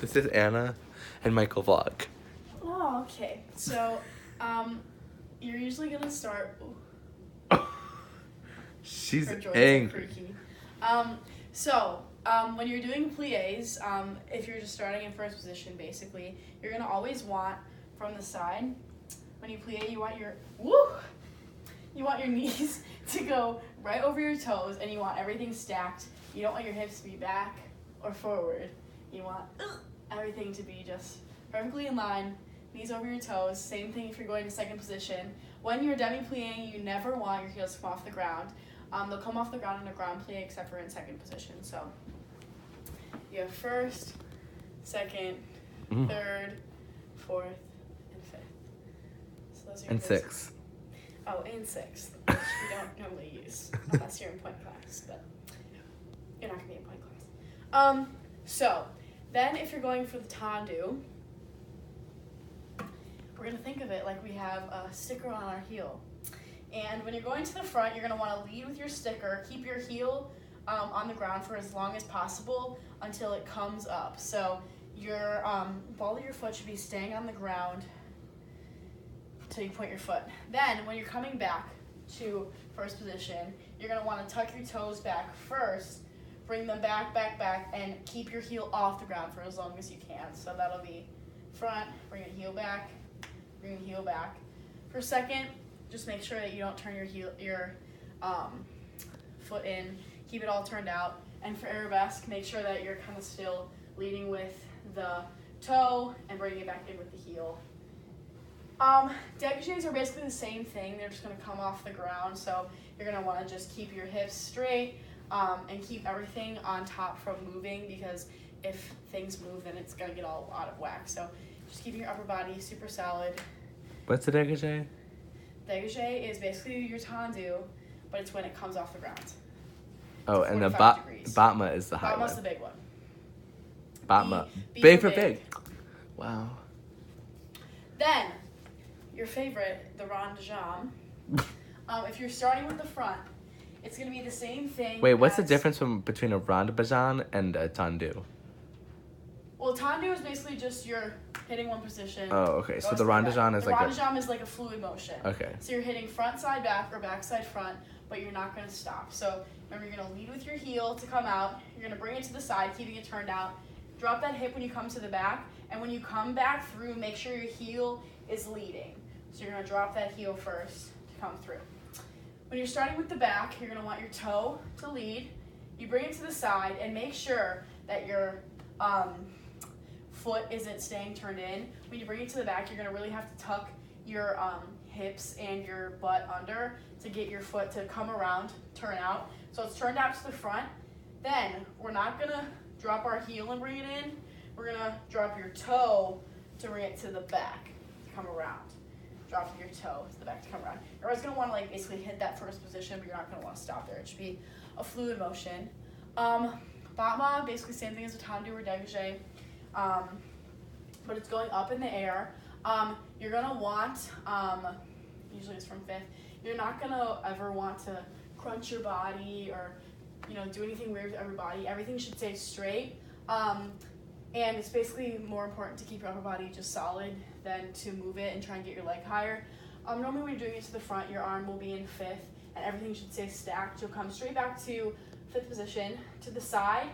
This is Anna and Michael Vlog. Oh, okay. So, you're usually gonna start. She's Her joints are angry. creaky. When you're doing plies, if you're just starting in first position, basically, you're gonna always want from the side. When you plie, you want your knees to go right over your toes, and you want everything stacked. You don't want your hips to be back or forward. You want everything to be just perfectly in line, knees over your toes. Same thing if you're going to second position. When you're demi-plieing, you never want your heels to come off the ground. They'll come off the ground in a ground plie except for in second position. So you have first, second, third, fourth, and fifth. So those are your And basic- 6. Oh, and sixth, which we don't normally use unless you're in point class, but you're not gonna be in point class. So then if you're going for the tendu, we're gonna think of it like we have a sticker on our heel. And when you're going to the front, you're gonna wanna lead with your sticker, keep your heel on the ground for as long as possible until it comes up. So your ball of your foot should be staying on the ground until you point your foot. Then when you're coming back to first position, you're gonna wanna tuck your toes back first, bring them back, and keep your heel off the ground for as long as you can. So that'll be front, bring your heel back, bring your heel back. For second, just make sure that you don't turn your foot in, keep it all turned out. And for arabesque, make sure that you're kind of still leading with the toe and bringing it back in with the heel. Dégagés are basically the same thing. They're just going to come off the ground, so you're going to want to just keep your hips straight and keep everything on top from moving, because if things move, then it's going to get all out of whack. So just keeping your upper body super solid. What's a dégagé? Dégagé is basically your tendu, but it's when it comes off the ground. Oh, and the 45 degrees. Batma is the high Batma's one. the big one. Batma. B Big for for big. Wow. Then, your favorite, the rond de jambe. If you're starting with the front, it's going to be the same thing. Wait, what's the as- difference between a rond bajan and a tendu? Well, tendu is basically just you're hitting one position. Oh, okay. So goes the to rond back. bajan is the like rond de jambe is like a fluid motion. Okay. So you're hitting front side back or back side front, but you're not going to stop. So remember, you're going to lead with your heel to come out. You're going to bring it to the side, keeping it turned out. Drop that hip when you come to the back, and when you come back through, make sure your heel is leading. So you're going to drop that heel first to come through. When you're starting with the back, you're going to want your toe to lead. You bring it to the side and make sure that your foot isn't staying turned in. When you bring it to the back, you're going to really have to tuck your hips and your butt under to get your foot to come around, turn out. So it's turned out to the front. Then we're not going to drop our heel and bring it in. We're going to drop your toe to bring it to the back to come around. Drop your toe to the back to come around. Everyone's going to want to basically hit that first position, but you're not going to want to stop there. It should be a fluid motion. Batma, basically same thing as a tendu or dégagé, but it's going up in the air. You're going to want, usually it's from fifth, you're not going to ever want to crunch your body or do anything weird with every body. Everything should stay straight. And it's basically more important to keep your upper body just solid than to move it and try and get your leg higher. Normally when you're doing it to the front, your arm will be in fifth and everything should stay stacked. You'll come straight back to fifth position. To the side,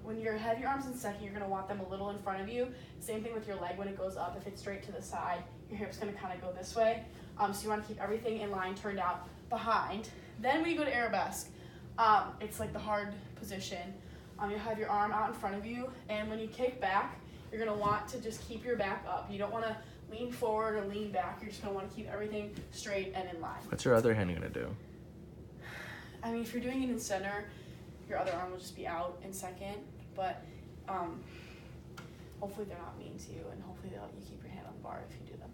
when you have your arms in second, you're going to want them a little in front of you. Same thing with your leg when it goes up. If it's straight to the side, your hip's going to kind of go this way. So you want to keep everything in line, turned out behind. Then when you go to arabesque, it's like the hard position. You'll have your arm out in front of you, and when you kick back, you're going to want to just keep your back up. You don't want to lean forward or lean back. You're just going to want to keep everything straight and in line. What's your other hand going to do? I mean, if you're doing it in center, your other arm will just be out in second, but hopefully they're not mean to you, and hopefully they'll let you keep your hand on the bar if you do them.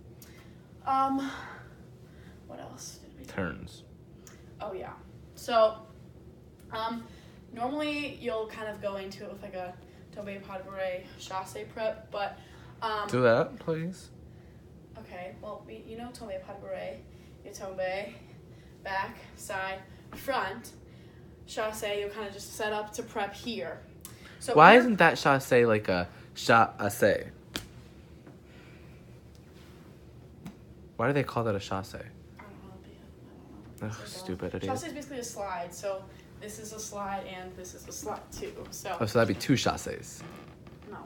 What else did we do? Turns. Oh, yeah. So, normally you'll kind of go into it with like a tombe pas de bourrée chassé prep, but Do that, please. okay, well, tombe pas de bourrée, you tombe, back, side, front, chassé, you'll kind of just set up to prep here. So Why here- isn't that chassé like a chasse. Why do they call that a chasse? I don't know. Ugh, stupid idiot. Chasse is basically a slide. So this is a slide and this is a slide too. So. Oh, so that'd be two chasses. No.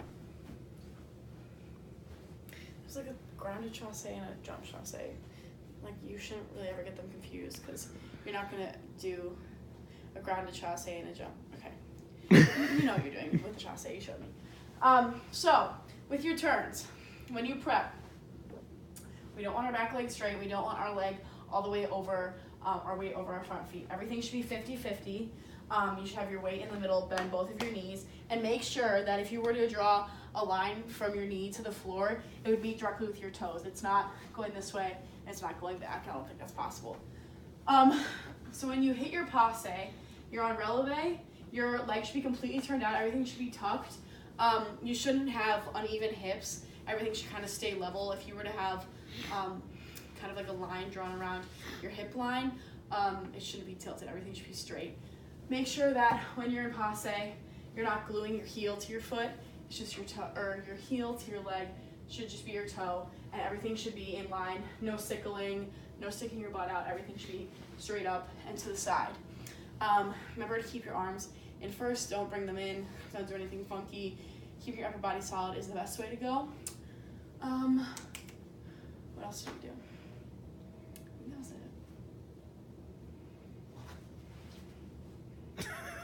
There's like a grounded chasse and a jump chasse. Like you shouldn't really ever get them confused because you're not gonna do a grounded chasse and a jump. Okay. You know what you're doing with the chasse. You showed me. So with your turns, when you prep, we don't want our back leg straight. We don't want our leg all the way over our weight over our front feet. Everything should be 50-50. You should have your weight in the middle, bend both of your knees, and make sure that if you were to draw a line from your knee to the floor, it would meet directly with your toes. It's not going this way, and it's not going back. I don't think that's possible. So when you hit your passe, you're on releve, your legs should be completely turned out, everything should be tucked. You shouldn't have uneven hips. Everything should kind of stay level. If you were to have kind of like a line drawn around your hip line, it shouldn't be tilted. Everything should be straight. Make sure that when you're in passe, you're not gluing your heel to your foot. It's just your toe, or your heel to your leg should just be your toe, and everything should be in line. No sickling, no sticking your butt out. Everything should be straight up and to the side. Remember to keep your arms in first. Don't bring them in. Don't do anything funky. Keep your upper body solid is the best way to go. What else do we do?